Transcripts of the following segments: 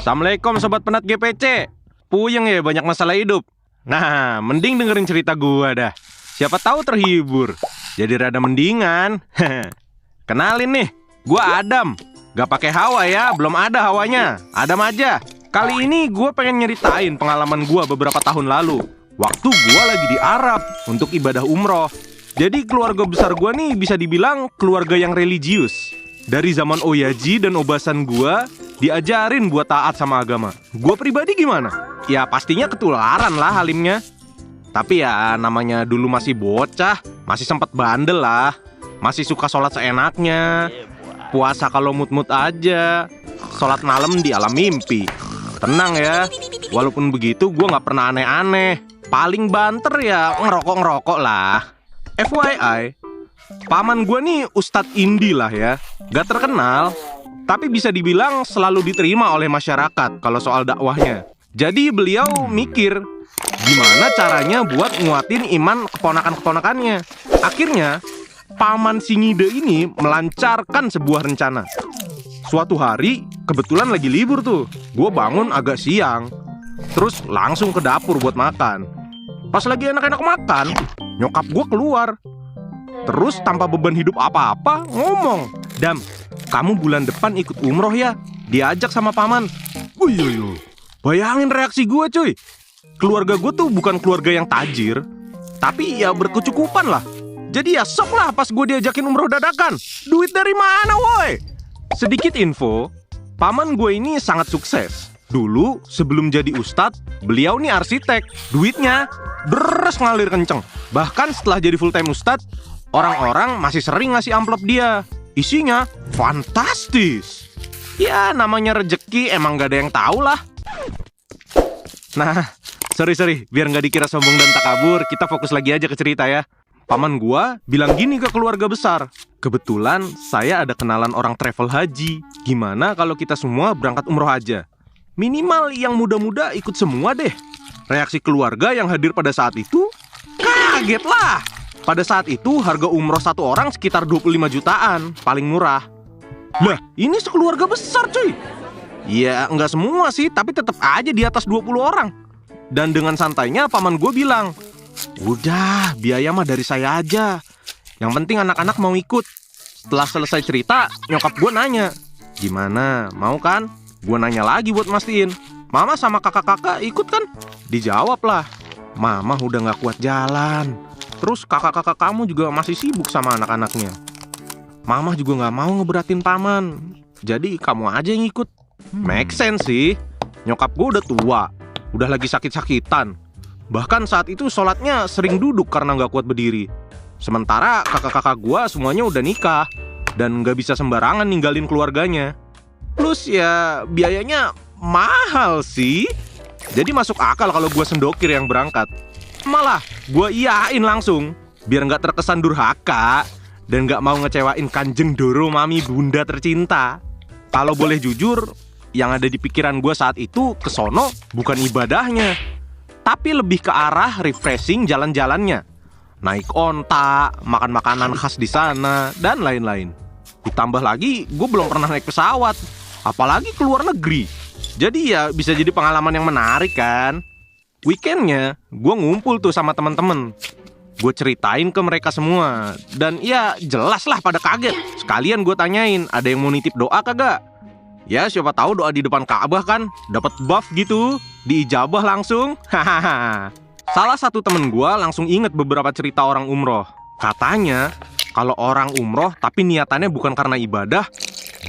Assalamualaikum Sobat Penat GPC. Puyeng ya banyak masalah hidup. Nah, mending dengerin cerita gua dah. Siapa tahu terhibur. Jadi rada mendingan. Kenalin nih, gua Adam. Gak pakai Hawa ya, belum ada Hawanya. Adam aja. Kali ini gua pengen nyeritain pengalaman gua beberapa tahun lalu. Waktu gua lagi di Arab untuk ibadah umroh. Jadi keluarga besar gua nih bisa dibilang keluarga yang religius. Dari zaman Oyaji dan Obasan gua diajarin buat taat sama agama. Gua pribadi gimana? Ya pastinya ketularan lah halimnya. Tapi ya namanya dulu masih bocah, masih sempet bandel lah. Masih suka sholat seenaknya. Puasa kalau mut-mut aja. Sholat malam di alam mimpi. Tenang ya. Walaupun begitu gua gak pernah aneh-aneh. Paling banter ya ngerokok-ngerokok lah. FYI, paman gue nih Ustadz Indi lah ya. Gak terkenal, tapi bisa dibilang selalu diterima oleh masyarakat kalau soal dakwahnya. Jadi beliau mikir, gimana caranya buat nguatin iman keponakan-keponakannya. Akhirnya, paman Singide ini melancarkan sebuah rencana. Suatu hari, kebetulan lagi libur tuh. Gue bangun agak siang, terus langsung ke dapur buat makan. Pas lagi enak-enak makan, nyokap gue keluar. Terus tanpa beban hidup apa-apa ngomong, "Dam, kamu bulan depan ikut umroh ya?" Diajak sama paman. Wih, bayangin reaksi gue cuy. Keluarga gue tuh bukan keluarga yang tajir, tapi ya berkecukupan lah. Jadi ya sok lah pas gue diajakin umroh dadakan. Duit dari mana woi? Sedikit info, paman gue ini sangat sukses. Dulu sebelum jadi ustadz, beliau nih arsitek. Duitnya deres ngalir kenceng. Bahkan setelah jadi full time ustadz, orang-orang masih sering ngasih amplop dia. Isinya fantastis. Ya namanya rejeki emang gak ada yang tahu lah. Nah, sorry, biar gak dikira sombong dan takabur, kita fokus lagi aja ke cerita ya. Paman gua bilang gini ke keluarga besar, "Kebetulan saya ada kenalan orang travel haji. Gimana kalau kita semua berangkat umroh aja? Minimal yang muda-muda ikut semua deh." Reaksi keluarga yang hadir pada saat itu, kaget lah. Pada saat itu harga umroh satu orang sekitar 25 jutaan, paling murah. Lah, ini sekeluarga besar cuy. Ya, nggak semua sih, tapi tetap aja di atas 20 orang. Dan dengan santainya paman gue bilang, "Udah, biaya mah dari saya aja. Yang penting anak-anak mau ikut." Setelah selesai cerita, nyokap gue nanya, "Gimana, mau kan?" Gue nanya lagi buat mastiin, "Mama sama kakak-kakak ikut kan?" Dijawab lah, "Mama udah gak kuat jalan. Terus kakak-kakak kamu juga masih sibuk sama anak-anaknya. Mama juga gak mau ngeberatin paman. Jadi kamu aja yang ikut." Make sense sih. Nyokap gue udah tua, udah lagi sakit-sakitan. Bahkan saat itu sholatnya sering duduk karena gak kuat berdiri. Sementara kakak-kakak gue semuanya udah nikah dan gak bisa sembarangan ninggalin keluarganya. Plus ya biayanya mahal sih. Jadi masuk akal kalau gue sendokir yang berangkat. Malah gue iyain langsung, biar gak terkesan durhaka dan gak mau ngecewain Kanjeng Doro Mami Bunda tercinta. Kalau boleh jujur, yang ada di pikiran gue saat itu kesono bukan ibadahnya, tapi lebih ke arah refreshing jalan-jalannya. Naik onta, makan makanan khas di sana, dan lain-lain. Ditambah lagi, gue belum pernah naik pesawat, apalagi ke luar negeri. Jadi ya bisa jadi pengalaman yang menarik kan. Weekendnya gue ngumpul tuh sama teman-teman. Gue ceritain ke mereka semua. Dan ya jelas lah pada kaget. Sekalian gue tanyain, ada yang mau nitip doa kagak? Ya siapa tahu doa di depan Ka'bah kan dapat buff gitu, diijabah langsung. Hahaha. Salah satu temen gue langsung inget beberapa cerita orang umroh. Katanya kalau orang umroh tapi niatannya bukan karena ibadah,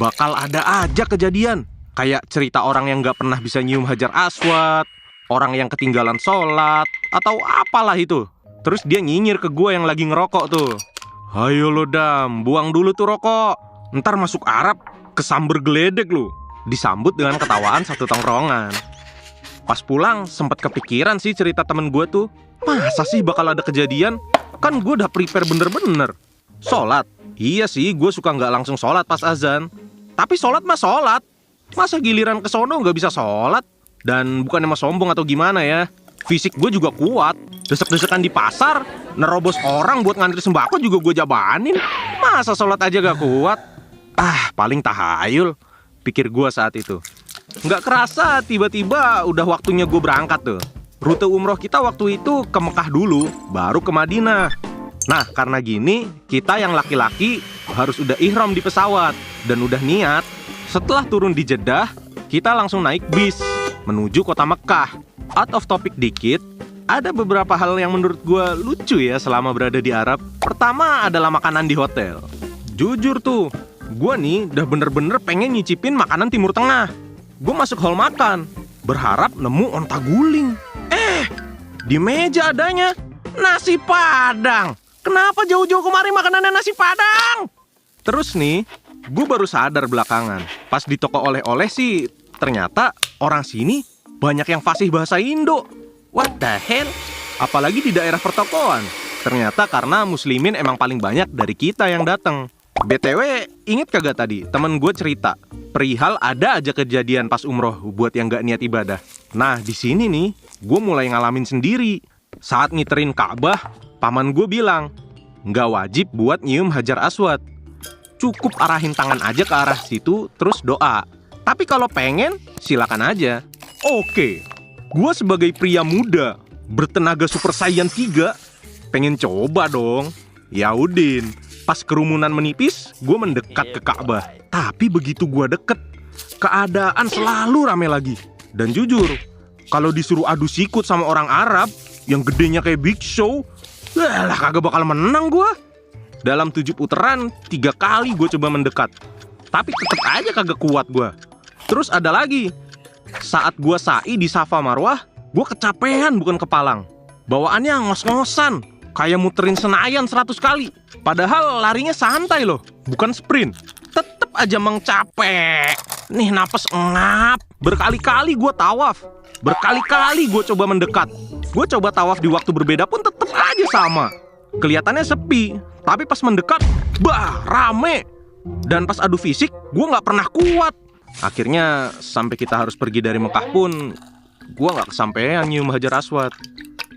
bakal ada aja kejadian. Kayak cerita orang yang gak pernah bisa nyium Hajar Aswad, orang yang ketinggalan sholat, atau apalah itu. Terus dia nyinyir ke gue yang lagi ngerokok tuh. "Hayo lo Dam, buang dulu tuh rokok. Ntar masuk Arab, kesamber geledek lu." Disambut dengan ketawaan satu tongkrongan. Pas pulang sempet kepikiran sih cerita temen gue tuh. Masa sih bakal ada kejadian? Kan gue udah prepare bener-bener. Sholat, iya sih gue suka gak langsung sholat pas azan. Tapi sholat mah sholat. Masa giliran ke sono gak bisa sholat? Dan bukan emang sombong atau gimana ya, fisik gue juga kuat. Desek-desekan di pasar, nerobos orang buat ngantri sembako juga gue jabanin. Masa sholat aja gak kuat? Paling tahayul, pikir gue saat itu. Nggak kerasa tiba-tiba udah waktunya gue berangkat tuh. Rute umroh kita waktu itu ke Mekah dulu, baru ke Madinah. Nah, karena gini, kita yang laki-laki harus udah ihram di pesawat. Dan udah niat, setelah turun di Jeddah, kita langsung naik bis menuju kota Mekah. Out of topic dikit, ada beberapa hal yang menurut gue lucu ya selama berada di Arab. Pertama adalah makanan di hotel. Jujur tuh, gue nih udah bener-bener pengen nyicipin makanan Timur Tengah. Gue masuk hall makan, berharap nemu onta guling. Di meja adanya nasi Padang. Kenapa jauh-jauh kemari makanannya nasi Padang? Terus nih, gue baru sadar belakangan. Pas di toko oleh-oleh sih, ternyata orang sini banyak yang fasih bahasa Indo. What the hell? Apalagi di daerah pertokoan. Ternyata karena muslimin emang paling banyak dari kita yang datang. BTW, inget kagak tadi temen gue cerita perihal ada aja kejadian pas umroh buat yang gak niat ibadah. Nah, di sini nih, gue mulai ngalamin sendiri. Saat ngiterin Ka'bah, paman gue bilang, nggak wajib buat nyium Hajar Aswad. Cukup arahin tangan aja ke arah situ, terus doa. Tapi kalau pengen, silakan aja. Oke, gue sebagai pria muda, bertenaga Super Saiyan 3, pengen coba dong. Yaudin, pas kerumunan menipis, gue mendekat ke Ka'bah. Tapi begitu gue deket, keadaan selalu rame lagi. Dan jujur, kalau disuruh adu sikut sama orang Arab yang gedenya kayak Big Show, lah kagak bakal menang gue. Dalam 7 putaran, 3 kali gue coba mendekat, tapi tetep aja kagak kuat gue. Terus ada lagi, saat gue sa'i di Safa Marwah, gue kecapean bukan kepalang. Bawaannya ngos-ngosan, kayak muterin Senayan 100 kali. Padahal larinya santai loh, bukan sprint. Tetep aja mengcapek. Nih napas ngap. Berkali-kali gue tawaf, berkali-kali gue coba mendekat. Gue coba tawaf di waktu berbeda pun tetep aja sama. Kelihatannya sepi, tapi pas mendekat, bah, rame. Dan pas adu fisik, gue gak pernah kuat. Akhirnya sampai kita harus pergi dari Mekah pun, gue gak kesampean nyium Hajar Aswad.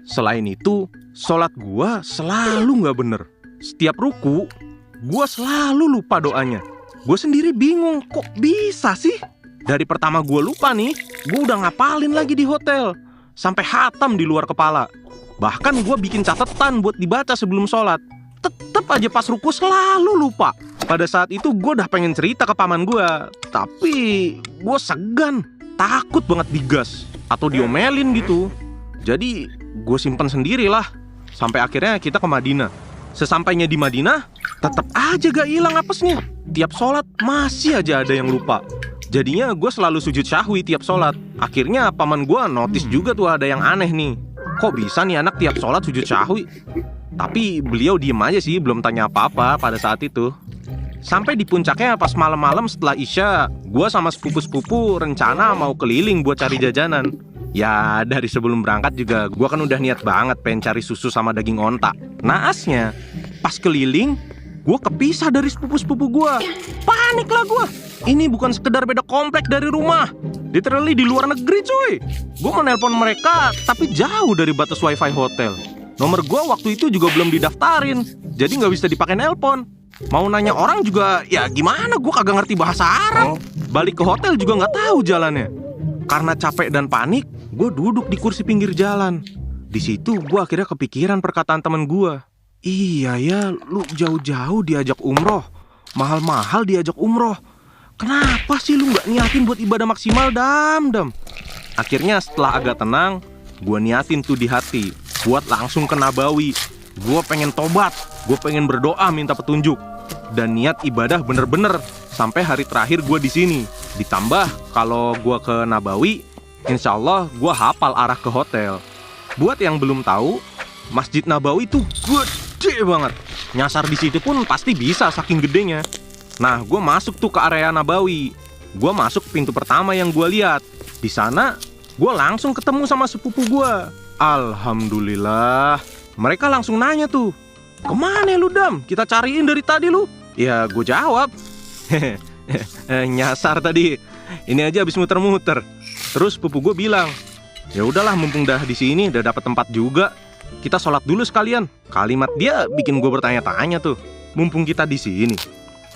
Selain itu, sholat gue selalu gak bener. Setiap ruku, gue selalu lupa doanya. Gue sendiri bingung, kok bisa sih? Dari pertama gue lupa nih, gue udah ngapalin lagi di hotel. Sampai hatam di luar kepala. Bahkan gue bikin catatan buat dibaca sebelum sholat. Tetep aja pas ruku selalu lupa. Pada saat itu gue udah pengen cerita ke paman gue, tapi gue segan, takut banget digas atau diomelin gitu. Jadi gue simpen sendirilah. Sampai akhirnya kita ke Madinah. Sesampainya di Madinah, tetep aja gak hilang apesnya. Tiap sholat masih aja ada yang lupa. Jadinya gue selalu sujud syahwi tiap sholat. Akhirnya paman gue notice juga tuh ada yang aneh nih. Kok bisa nih anak tiap sholat sujud syahwi? Tapi beliau diem aja sih, belum tanya apa-apa pada saat itu. Sampai di puncaknya pas malam-malam setelah Isya, gue sama sepupu-sepupu rencana mau keliling buat cari jajanan. Ya dari sebelum berangkat juga gue kan udah niat banget pengen cari susu sama daging onta. Naasnya, pas keliling, gue kepisah dari sepupu-sepupu gue. Panik lah gue. Ini bukan sekedar beda komplek dari rumah, literally di luar negeri cuy. Gue mau nelpon mereka tapi jauh dari batas wifi hotel. Nomor gue waktu itu juga belum didaftarin, jadi gak bisa dipakai nelpon. Mau nanya orang juga ya gimana, gue kagak ngerti bahasa Arab. Balik ke hotel juga gak tahu jalannya. Karena capek dan panik, gue duduk di kursi pinggir jalan. Di situ gue akhirnya kepikiran perkataan temen gue. Iya ya, lu jauh-jauh diajak umroh, mahal-mahal diajak umroh. Kenapa sih lu gak niatin buat ibadah maksimal, Dam? Akhirnya setelah agak tenang, gue niatin tuh di hati buat langsung ke Nabawi. Gue pengen tobat, gue pengen berdoa minta petunjuk. Dan niat ibadah bener-bener sampai hari terakhir gue di sini. Ditambah kalau gue ke Nabawi, insya Allah gue hafal arah ke hotel. Buat yang belum tahu, Masjid Nabawi tuh gede banget. Nyasar di situ pun pasti bisa saking gedenya. Nah, gue masuk tuh ke area Nabawi. Gue masuk pintu pertama yang gue lihat. Di sana, gue langsung ketemu sama sepupu gue. Alhamdulillah. Mereka langsung nanya tuh, kemana lu Dam? Kita cariin dari tadi lu. Ya, gue jawab, nyasar tadi. Ini aja habis muter-muter. Terus sepupu gue bilang, ya udahlah, mumpung dah di sini, udah dapat tempat juga, kita sholat dulu sekalian. Kalimat dia bikin gue bertanya-tanya tuh. Mumpung kita di sini,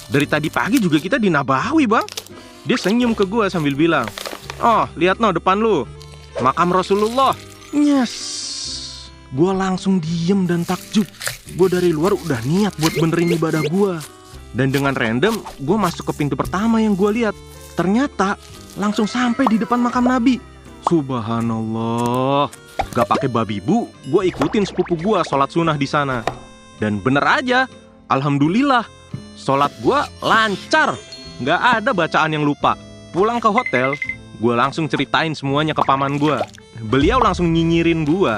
dari tadi pagi juga kita di Nabawi bang. Dia senyum ke gue sambil bilang, Oh, lihat no depan lu. Makam Rasulullah. Yes. Gua langsung diem dan takjub. Gua dari luar udah niat buat benerin ibadah gua. Dan dengan random, gua masuk ke pintu pertama yang gua lihat. Ternyata langsung sampai di depan makam Nabi. Subhanallah. Gak pakai babi bu, gua ikutin sepupu gua sholat sunnah di sana. Dan bener aja, alhamdulillah, sholat gua lancar. Gak ada bacaan yang lupa. Pulang ke hotel, gue langsung ceritain semuanya ke paman gue. Beliau langsung nyinyirin gue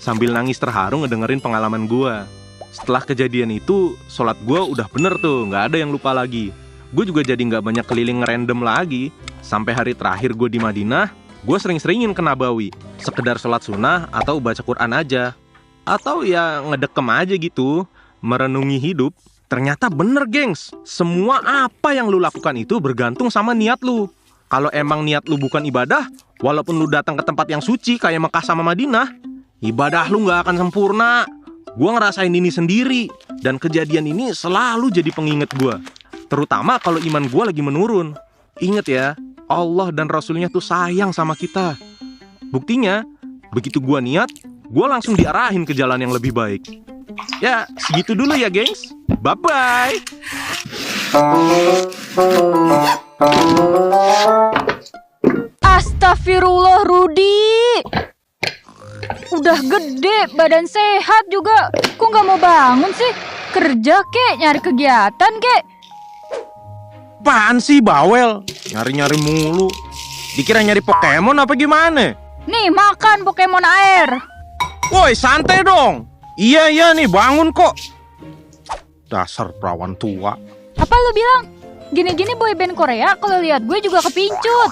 sambil nangis terharu ngedengerin pengalaman gue. Setelah kejadian itu, sholat gue udah bener tuh, gak ada yang lupa lagi. Gue juga jadi gak banyak keliling random lagi. Sampai hari terakhir gue di Madinah, gue sering-seringin ke Nabawi. Sekedar sholat sunnah atau baca Quran aja. Atau ya ngedekem aja gitu, merenungi hidup. Ternyata bener gengs, semua apa yang lu lakukan itu bergantung sama niat lu. Kalau emang niat lu bukan ibadah, walaupun lu datang ke tempat yang suci kayak Mekah sama Madinah, ibadah lu gak akan sempurna. Gua ngerasain ini sendiri, dan kejadian ini selalu jadi pengingat gua. Terutama kalau iman gua lagi menurun. Ingat ya, Allah dan Rasulnya tuh sayang sama kita. Buktinya, begitu gua niat, gua langsung diarahin ke jalan yang lebih baik. Ya, segitu dulu ya gengs. Bye-bye. Astagfirullah Rudi. Udah gede, badan sehat juga. Kok gak mau bangun sih? Kerja kek, nyari kegiatan kek. Apaan sih bawel? Nyari-nyari mulu. Dikira nyari Pokemon apa gimana? Nih makan Pokemon air. Woi santai dong. Iya nih bangun kok. Dasar perawan tua. Apa lu bilang? Gini-gini boyband Korea kalau lihat gue juga kepincut.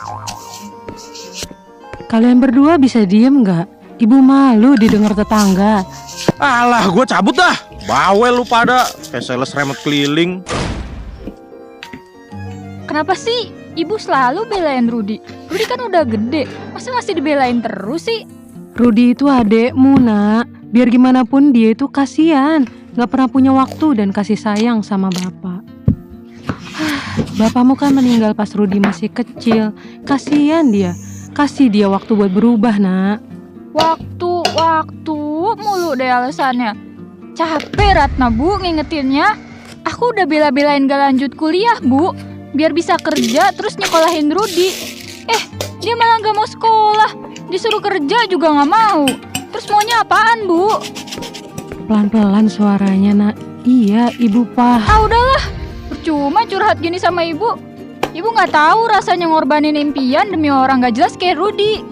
Kalian berdua bisa diem gak? Ibu malu didengar tetangga. Alah gue cabut dah. Bawel lu pada. Kayak sales remote keliling. Kenapa sih ibu selalu belain Rudi? Rudi kan udah gede, masa masih dibelain terus sih? Rudi itu adekmu nak. Biar gimana pun dia itu kasihan, gak pernah punya waktu dan kasih sayang sama bapak. Bapakmu kan meninggal pas Rudi masih kecil. Kasihan dia. Kasih dia waktu buat berubah nak. Waktu mulu deh alasannya. Capek Ratna bu ngingetinnya. Aku udah bela-belain gak lanjut kuliah bu, biar bisa kerja terus nyekolahin Rudi. Dia malah gak mau sekolah. Disuruh kerja juga gak mau. Terus maunya apaan bu? Pelan-pelan suaranya nak. Iya ibu paham. Udahlah, percuma curhat gini sama ibu. Ibu gak tahu rasanya ngorbanin impian demi orang gak jelas kayak Rudi.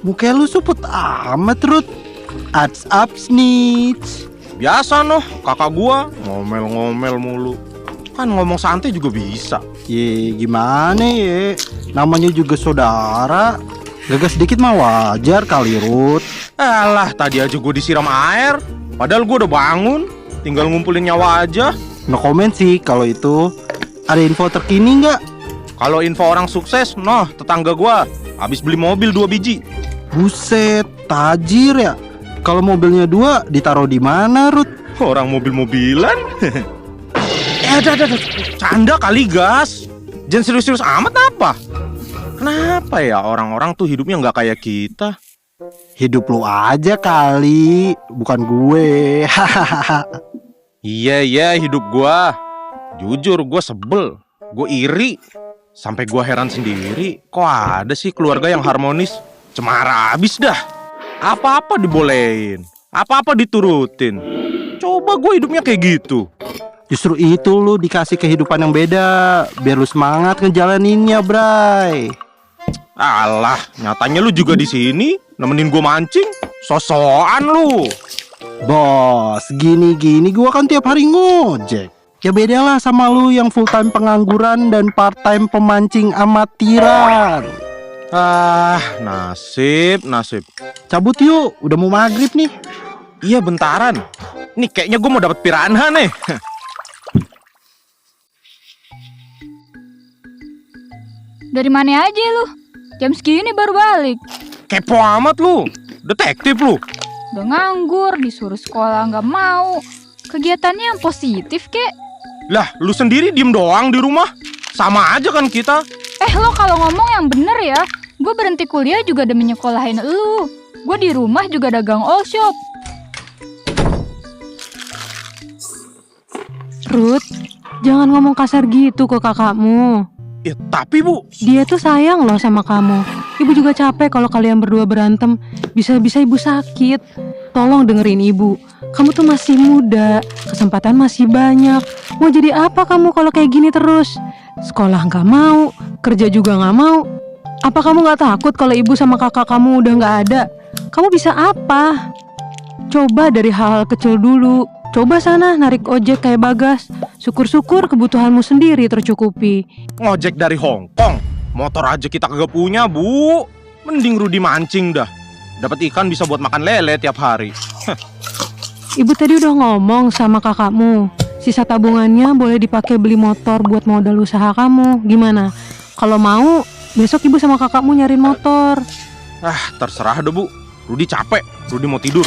Muka lu suput amat Rut. Ats ups needs. Biasa noh, kakak gua ngomel-ngomel mulu. Kan ngomong santai juga bisa. Ye gimana ye, namanya juga saudara. Gagas sedikit mah wajar kali Rut. Alah, tadi aja gua disiram air. Padahal gua udah bangun. Tinggal ngumpulin nyawa aja. No comment sih kalau itu. Ada info terkini nggak? Kalau info orang sukses, noh tetangga gua habis beli mobil 2 biji. Buset, tajir ya. Kalau mobilnya 2 ditaruh di mana Rut? Orang mobil-mobilan. Ada. Canda kali gas. Jangan serius-serius amat apa? Kenapa ya orang-orang tuh hidupnya nggak kayak kita? Hidup lu aja kali, bukan gue. Iya hidup gua. Jujur gua sebel. Gua iri. Sampai gua heran sendiri. Kok ada sih keluarga yang harmonis? Cemara abis dah. Apa-apa dibolehin, apa-apa diturutin. Coba gue hidupnya kayak gitu. Justru itu lu dikasih kehidupan yang beda, biar lu semangat ngejalaninnya, Bray. Alah, nyatanya lu juga di sini nemenin gue mancing. Sosokan lu. Bos, gini-gini gua kan tiap hari ngojek. Ya beda lah sama lu yang full time pengangguran dan part time pemancing amatiran. Ah, nasib. Cabut yuk, udah mau maghrib nih. Iya bentaran. Nih kayaknya gue mau dapet piranha nih. Dari mana aja lu? Jam segini baru balik. Kepo amat lu. Detektif lu. Udah nganggur, disuruh sekolah nggak mau. Kegiatannya yang positif, kek. Lah, lu sendiri diem doang di rumah. Sama aja kan kita. Lo kalau ngomong yang bener ya. Gue berhenti kuliah juga demi nyekolahin lu. Gue di rumah juga dagang all shop. Ruth, jangan ngomong kasar gitu ke kakakmu. Ya, tapi Bu, Dia tuh sayang loh sama kamu. Ibu juga capek kalau kalian berdua berantem. Bisa-bisa ibu sakit. Tolong dengerin ibu. Kamu tuh masih muda, kesempatan masih banyak. Mau jadi apa kamu kalau kayak gini terus? Sekolah nggak mau, kerja juga nggak mau. Apa kamu nggak takut kalau ibu sama kakak kamu udah nggak ada? Kamu bisa apa? Coba dari hal-hal kecil dulu. Coba sana narik ojek kayak Bagas. Syukur-syukur kebutuhanmu sendiri tercukupi. ngojek dari Hong Kong. Motor aja kita kagak punya, Bu. Mending Rudi mancing dah. Dapat ikan bisa buat makan lele tiap hari. Ibu tadi udah ngomong sama kakakmu. Sisa tabungannya boleh dipakai beli motor buat modal usaha kamu. Gimana? Kalau mau, besok ibu sama kakakmu nyariin motor. Ah, terserah deh, Bu. Rudi capek. Rudi mau tidur.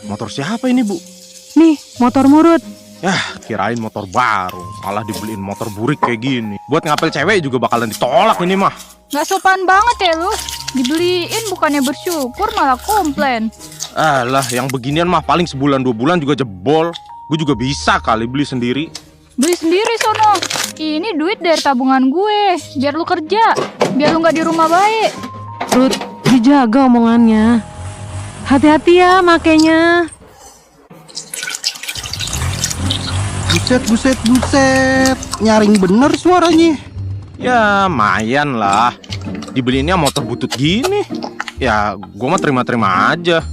Motor siapa ini, Bu? Nih, motor murut. Yah, kirain motor baru. Malah dibeliin motor burik kayak gini. Buat ngapel cewek juga bakalan ditolak ini mah. Gak sopan banget ya lu. Dibeliin bukannya bersyukur malah komplain. Alah, yang beginian mah paling sebulan 2 bulan juga jebol. Gue juga bisa kali beli sendiri. Beli sendiri sono. Ini duit dari tabungan gue. Biar lu kerja. Biar lu gak di rumah baik. Ruth, dijaga omongannya. Hati-hati ya makainya. Buset. Nyaring bener suaranya. Ya, mayan lah. Dibeliinnya motor butut gini. Ya, gue mah terima-terima aja.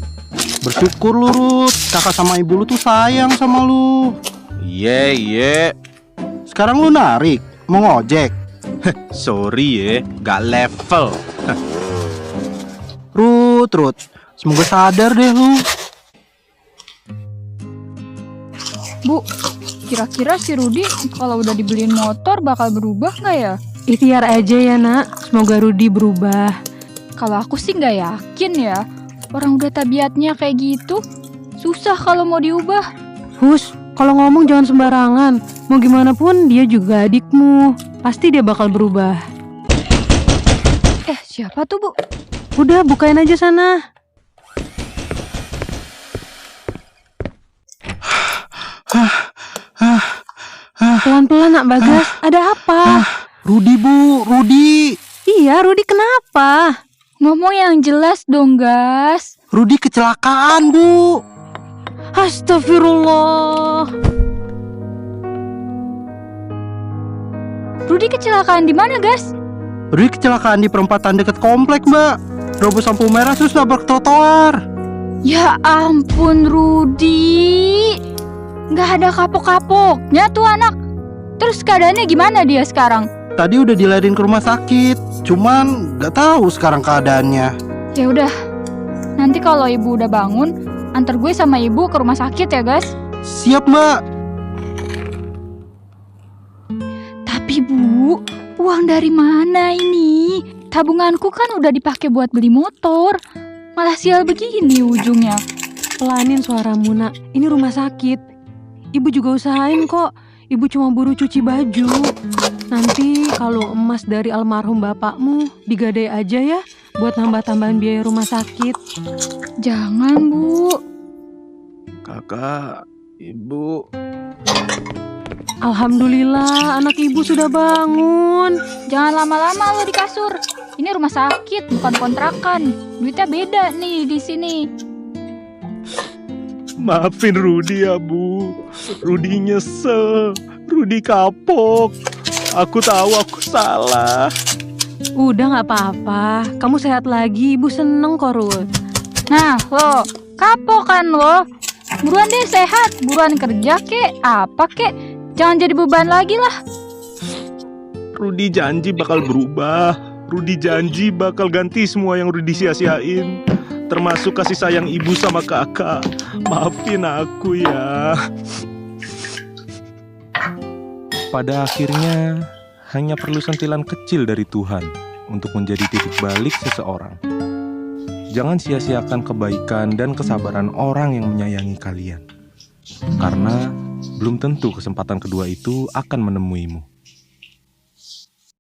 Bersyukur lu, Ruth. Kakak sama ibu lu tuh sayang sama lu. Iya. Sekarang lu narik, mau ngojek. Sorry ya, gak level. Ruth. Semoga sadar deh lu. Bu, kira-kira si Rudi kalau udah dibeliin motor bakal berubah gak ya? Ikhtiar aja ya nak. Semoga Rudi berubah. Kalau aku sih gak yakin ya. Orang udah tabiatnya kayak gitu. Susah kalau mau diubah. Hus, kalau ngomong jangan sembarangan. Mau gimana pun dia juga adikmu. Pasti dia bakal berubah. Siapa tuh, Bu? Udah, bukain aja sana. Pelan-pelan nak Bagas. Ada apa? Rudi, Bu. Rudi. Iya, Rudi kenapa? Ngomong yang jelas dong, Gas. Rudi kecelakaan, Bu. Astagfirullah. Rudi kecelakaan di mana, Gas? Rudi kecelakaan di perempatan dekat komplek, Mbak. Robos lampu merah terus nabrak trotoar. Ya ampun, Rudi. Nggak ada kapok-kapoknya tuh anak. Terus keadaannya gimana dia sekarang? Tadi udah dilarin ke rumah sakit. Cuman gak tahu sekarang keadaannya. Ya udah. Nanti kalau ibu udah bangun, antar gue sama ibu ke rumah sakit ya, Gas. Siap, Mbak. Tapi Bu, uang dari mana ini? Tabunganku kan udah dipakai buat beli motor. Malah sial begini ujungnya. Pelanin suaramu nak. Ini rumah sakit. Ibu juga usahain kok. Ibu cuma buru cuci baju. Nanti kalau emas dari almarhum bapakmu digadai aja ya, buat nambah-tambahan biaya rumah sakit. Jangan, Bu. Kakak, Ibu. Alhamdulillah anak ibu sudah bangun. Jangan lama-lama lo di kasur. Ini rumah sakit, bukan kontrakan. Duitnya beda nih di sini. Maafin Rudi ya, Bu. Rudi nyesel. Rudi kapok. Aku tahu aku salah. Udah gak apa-apa. Kamu sehat lagi, ibu seneng kok Ruth. Nah, lo kapok kan lo? Buruan deh sehat, buruan kerja kek, apa kek. Jangan jadi beban lagi lah. Rudi janji bakal berubah. Rudi janji bakal ganti semua yang Rudi sia-siain. Termasuk kasih sayang ibu sama kakak. Maafin aku ya. Pada akhirnya hanya perlu sentilan kecil dari Tuhan untuk menjadi titik balik seseorang. Jangan sia-siakan kebaikan dan kesabaran orang yang menyayangi kalian. Karena belum tentu kesempatan kedua itu akan menemuimu.